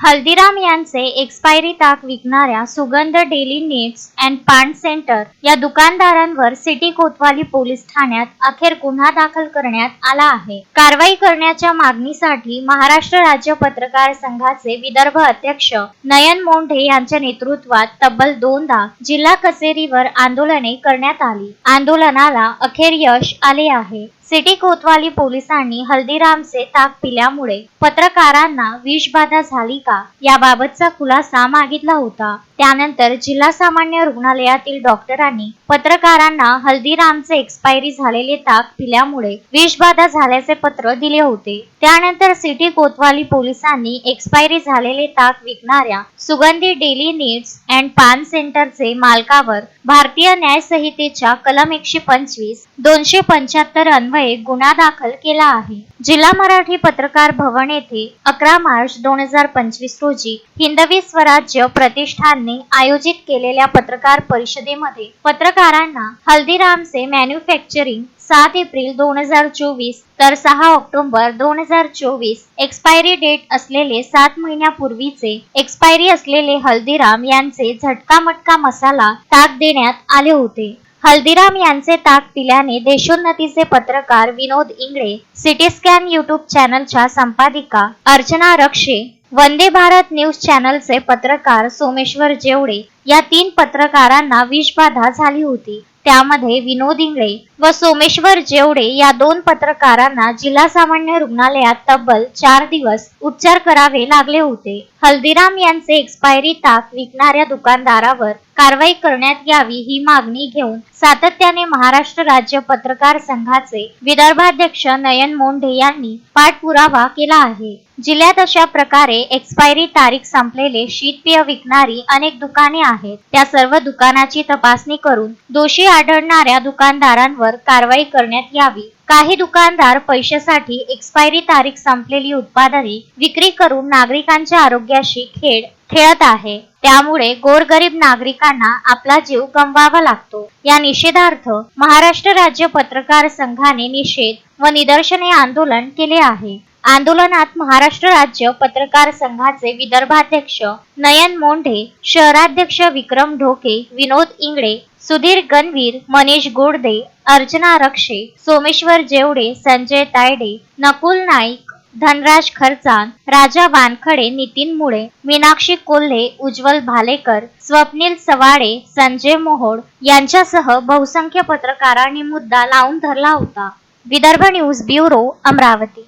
हल्दीराम यांचे एक्सपायरी ताक विकणाऱ्या सुगंध डेली नीड्स अँड पान सेंटर या दुकानदारांवर सिटी कोतवाली पोलीस ठाण्यात अखेर गुन्हा दाखल करण्यात आला आहे। कारवाई करण्याच्या मागणीसाठी महाराष्ट्र राज्य पत्रकार संघाचे विदर्भ अध्यक्ष नयन मोंढे यांच्या नेतृत्वात तब्बल 2दा जिल्हा कचेरीवर आंदोलने करण्यात आली। आंदोलनाला अखेर यश आले आहे। सिटी कोतवाली पोलिसांनी हल्दीरामचे ताक पिल्यामुळे पत्रकारांना विषबाधा झाली का याबाबतचा खुलासा मागितला होता। त्यानंतर जिल्हा सामान्य रुग्णालयातील डॉक्टरांनी पत्रकारांना हल्दीरामचे एक्सपायरी झालेले ताक पिल्यामुळे विषबाधा झाल्याचे पत्र दिले होते। त्यानंतर सिटी कोतवाली पोलिसांनी एक्सपायरी झालेले ताक विकणाऱ्या सुगंधी डेली नीड्स अँड पान सेंटरचे मालकावर भारतीय न्याय संहितेच्या कलम 125, 275 अन्वये गुन्हा दाखल केला आहे। जिल्हा मराठी पत्रकार भवन येथे 11 मार्च 2025 रोजी हिंदवी स्वराज्य प्रतिष्ठानने आयोजित केलेल्या पत्रकार परिषदेमध्ये पत्रकारांना हल्दीरामचे मॅन्युफॅक्चरिंग 7 एप्रिल 2024 तर 6 ऑक्टोबर 2024 एक्सपायरी डेट असलेले 7 महिन्यापूर्वीचे एक्सपायरी असलेले हल्दीराम यांचे झटका मटका मसाला ताक देण्यात आले होते। हल्दीराम यांचे ताक पिल्याने देशोन्नतीचे पत्रकार विनोद इंगळे, सिटी स्कॅन यूट्यूब चॅनलच्या संपादिका अर्चना रक्षे, वंदे भारत न्यूज चॅनलचे पत्रकार सोमेश्वर जेवडे या 3 पत्रकारांना विषबाधा झाली होती। त्यामध्ये विनोद इंगळे व सोमेश्वर जेवडे या 2 पत्रकारांना जिल्हा सामान्य रुग्णालयात तब्बल 4 दिवस उपचार करावे लागले होते। हल्दीराम यांचे एक्सपायरी ताक विकणाऱ्या दुकानदारावर कारवाई करण्यात यावी ही मागणी घेऊन सातत्याने महाराष्ट्र राज्य पत्रकार संघाचे विदर्भाध्यक्ष नयन मोंढे यांनी पाठपुरावा केला आहे। जिल्ह्यात अशा प्रकारे एक्सपायरी तारीख संपलेले शीतपेय विकणारी अनेक दुकाने आहेत। त्या सर्व दुकानाची तपासणी करून दोषी आढळणाऱ्या दुकानदारांवर कारवाई करण्यात यावी। काही दुकानदार पैशासाठी एक्सपायरी तारीख संपलेली उत्पादने विक्री करून नागरिकांच्या आरोग्याशी खेळत आहे। त्यामुळे गोरगरीब नागरिकांना आपला जीव गमवावा लागतो। या निषेधार्थ महाराष्ट्र राज्य पत्रकार संघाने निषेध व निदर्शने आंदोलन केले आहे। आंदोलनात महाराष्ट्र राज्य पत्रकार संघाचे विदर्भाध्यक्ष नयन मोंढे, शहराध्यक्ष विक्रम ढोके, विनोद इंगळे, सुधीर गणवीर, मनीष गोडदे, अर्चना रक्षे, सोमेश्वर जेवडे, संजय तायडे, नकुल नाईक, धनराज खर्चान, राजा वानखडे, नितीन मुळे, मीनाक्षी कोल्हे, उज्ज्वल भालेकर, स्वप्नील सवाडे, संजय मोहोड यांच्यासह बहुसंख्य पत्रकारांनी मुद्दा लावून धरला होता। Vidarbha news bureau, Amravati.